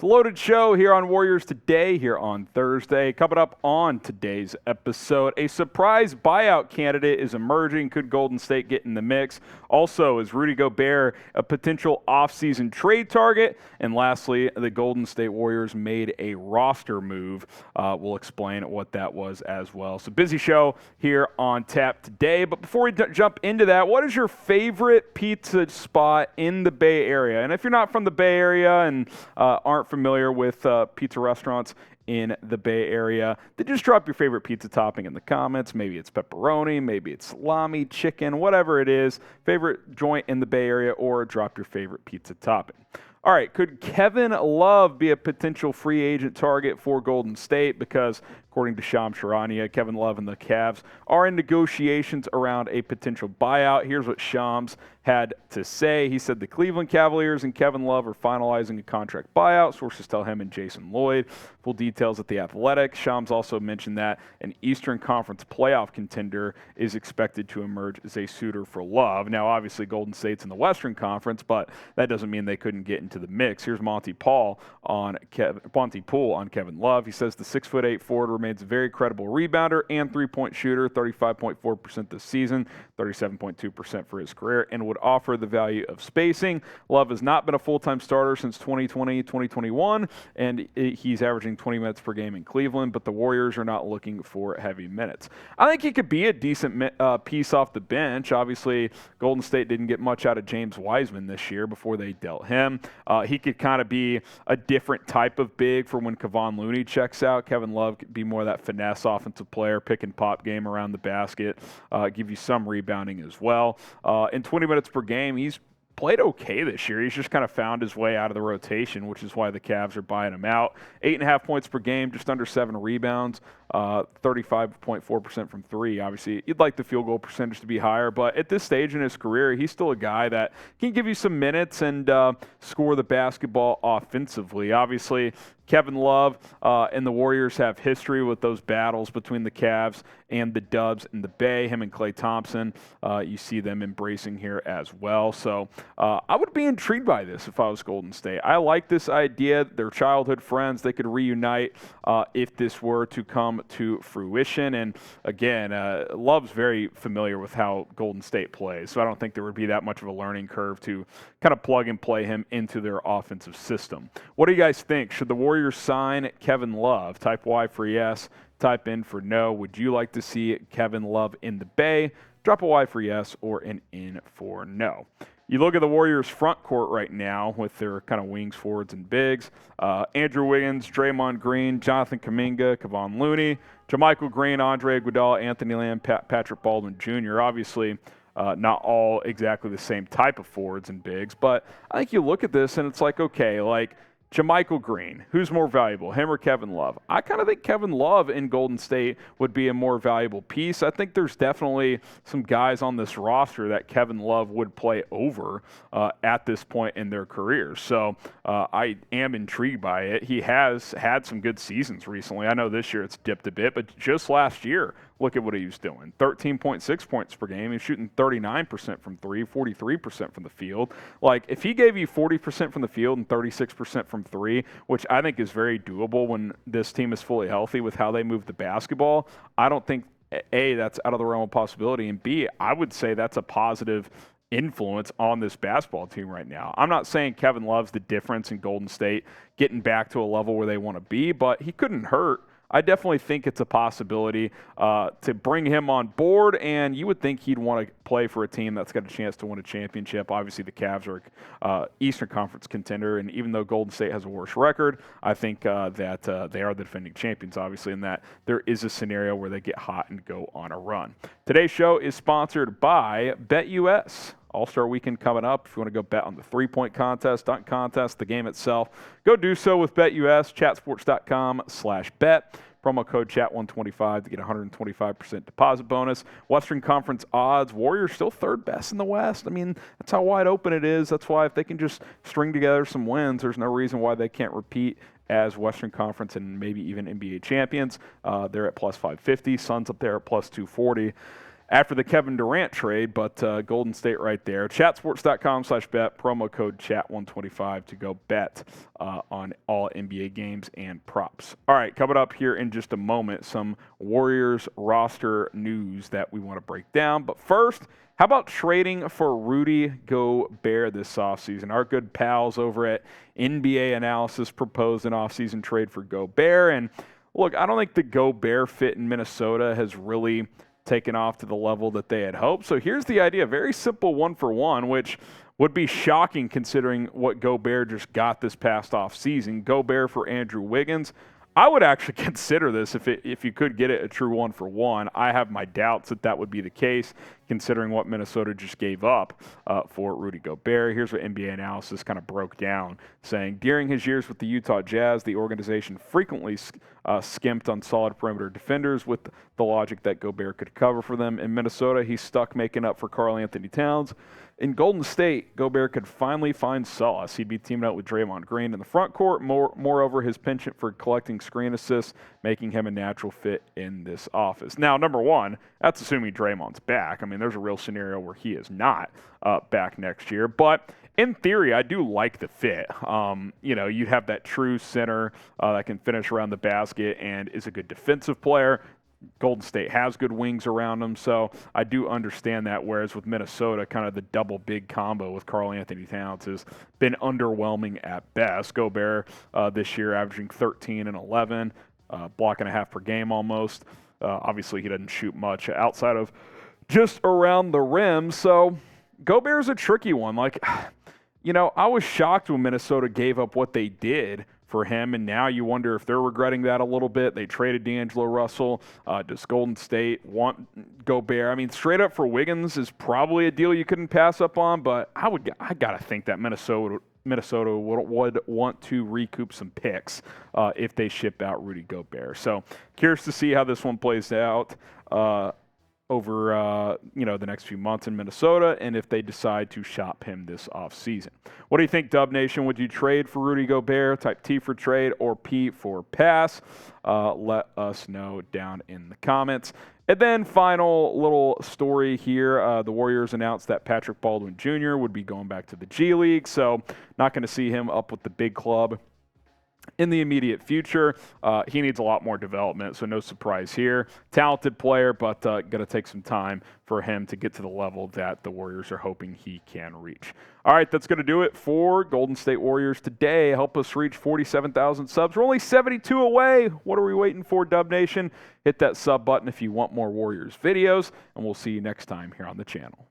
It's a loaded show here on Warriors Today, here on Thursday. Coming up on today's episode, a surprise buyout candidate is emerging. Could Golden State get in the mix? Also, is Rudy Gobert a potential offseason trade target? And lastly, the Golden State Warriors made a roster move. We'll explain what that was as well. So busy show here on tap today. But before we jump into that, what is your favorite pizza spot in the Bay Area? And if you're not from the Bay Area and aren't familiar with pizza restaurants in the Bay Area, then just drop your favorite pizza topping in the comments. Maybe it's pepperoni, maybe it's salami, chicken, whatever it is, favorite joint in the Bay Area, or drop your favorite pizza topping. All right, could Kevin Love be a potential free agent target for Golden State? Because according to Shams Charania, Kevin Love and the Cavs are in negotiations around a potential buyout. Here's what Shams had to say. He said the Cleveland Cavaliers and Kevin Love are finalizing a contract buyout. Sources tell him and Jason Lloyd. Full details at The Athletic. Shams also mentioned that an Eastern Conference playoff contender is expected to emerge as a suitor for Love. Now, obviously, Golden State's in the Western Conference, but that doesn't mean they couldn't get into the mix. Here's Monty Poole on Kevin Love. He says the 6'8" forward remains a very credible rebounder and three-point shooter, 35.4% this season, 37.2% for his career, and would offer the value of spacing. Love has not been a full-time starter since 2020-2021, and he's averaging 20 minutes per game in Cleveland, but the Warriors are not looking for heavy minutes. I think he could be a decent piece off the bench. Obviously, Golden State didn't get much out of James Wiseman this year before they dealt him. He could kind of be a different type of big for when Kevon Looney checks out. Kevin Love could be more of that finesse offensive player, pick and pop game around the basket, give you some rebounding as well. In 20 minutes per game, he's played okay this year. He's just kind of found his way out of the rotation, which is why the Cavs are buying him out. 8.5 points per game, just under 7 rebounds, 35.4% from three. Obviously, you'd like the field goal percentage to be higher, but at this stage in his career, he's still a guy that can give you some minutes and score the basketball offensively. Obviously, Kevin Love and the Warriors have history with those battles between the Cavs and the Dubs in the Bay. Him and Klay Thompson, you see them embracing here as well. So I would be intrigued by this if I was Golden State. I like this idea. They're childhood friends. They could reunite if this were to come to fruition. And again, Love's very familiar with how Golden State plays, so I don't think there would be that much of a learning curve to kind of plug and play him into their offensive system. What do you guys think? Should the Warriors sign Kevin Love? Type Y for yes, type in for no. Would you like to see Kevin Love in the Bay? Drop a Y for yes or an in for no. You look at the Warriors' front court right now with their kind of wings, forwards, and bigs. Andrew Wiggins, Draymond Green, Jonathan Kuminga, Kevon Looney, JaMychal Green, Andre Iguodala, Anthony Lamb, Patrick Baldwin Jr. Obviously, not all exactly the same type of forwards and bigs, but I think you look at this and it's like, okay, like JaMychal Green, who's more valuable, him or Kevin Love? I kind of think Kevin Love in Golden State would be a more valuable piece. I think there's definitely some guys on this roster that Kevin Love would play over at this point in their careers. So I am intrigued by it. He has had some good seasons recently. I know this year it's dipped a bit, but just last year, look at what he was doing. 13.6 points per game. He's shooting 39% from three, 43% from the field. Like, if he gave you 40% from the field and 36% from three, which I think is very doable when this team is fully healthy with how they move the basketball, I don't think, A, that's out of the realm of possibility, and B, I would say that's a positive influence on this basketball team right now. I'm not saying Kevin Love's the difference in Golden State getting back to a level where they want to be, but he couldn't hurt. I definitely think it's a possibility to bring him on board, and you would think he'd want to play for a team that's got a chance to win a championship. Obviously, the Cavs are Eastern Conference contender, and even though Golden State has a worse record, I think that they are the defending champions, obviously, and that there is a scenario where they get hot and go on a run. Today's show is sponsored by BetUS. All-Star Weekend coming up. If you want to go bet on the three-point contest, dunk contest, the game itself, go do so with BetUS, chatsports.com/bet. Promo code chat125 to get 125% deposit bonus. Western Conference odds, Warriors still third best in the West. I mean, that's how wide open it is. That's why if they can just string together some wins, there's no reason why they can't repeat as Western Conference and maybe even NBA champions. They're at plus 550. Suns up there at plus 240. after the Kevin Durant trade, but Golden State right there. Chatsports.com/bet, promo code chat125 to go bet on all NBA games and props. All right, coming up here in just a moment, some Warriors roster news that we want to break down. But first, how about trading for Rudy Gobert this offseason? Our good pals over at NBA Analysis proposed an offseason trade for Gobert. And look, I don't think the Gobert fit in Minnesota has really taken off to the level that they had hoped. So here's the idea, very simple 1-for-1, which would be shocking considering what Gobert just got this past offseason. Gobert for Andrew Wiggins. I would actually consider this if you could get it a true 1-for-1. I have my doubts that would be the case, considering what Minnesota just gave up for Rudy Gobert. Here's what NBA Analysis kind of broke down, saying, during his years with the Utah Jazz, the organization frequently skimped on solid perimeter defenders with the logic that Gobert could cover for them. In Minnesota, he's stuck making up for Karl-Anthony Towns. In Golden State, Gobert could finally find solace. He'd be teaming up with Draymond Green in the front court. Moreover, his penchant for collecting screen assists, making him a natural fit in this office. Now, number one, that's assuming Draymond's back. I mean, there's a real scenario where he is not back next year. But in theory, I do like the fit. You have that true center that can finish around the basket and is a good defensive player. Golden State has good wings around them, so I do understand that, whereas with Minnesota, kind of the double big combo with Karl-Anthony Towns has been underwhelming at best. Gobert this year averaging 13 and 11, block and a half per game almost. Obviously, he doesn't shoot much outside of just around the rim, so Gobert's a tricky one. I was shocked when Minnesota gave up what they did for him, and now you wonder if they're regretting that a little bit. They traded D'Angelo Russell. Does Golden State want Gobert? I mean, straight up for Wiggins is probably a deal you couldn't pass up on, but I got to think that Minnesota would want to recoup some picks if they ship out Rudy Gobert. So curious to see how this one plays out over the next few months in Minnesota, and if they decide to shop him this offseason. What do you think, Dub Nation? Would you trade for Rudy Gobert? Type T for trade or P for pass. Let us know down in the comments. And then final little story here. The Warriors announced that Patrick Baldwin Jr. would be going back to the G League, so not going to see him up with the big club in the immediate future. He needs a lot more development, so no surprise here. Talented player, but going to take some time for him to get to the level that the Warriors are hoping he can reach. All right, that's going to do it for Golden State Warriors today. Help us reach 47,000 subs. We're only 72 away. What are we waiting for, Dub Nation? Hit that sub button if you want more Warriors videos, and we'll see you next time here on the channel.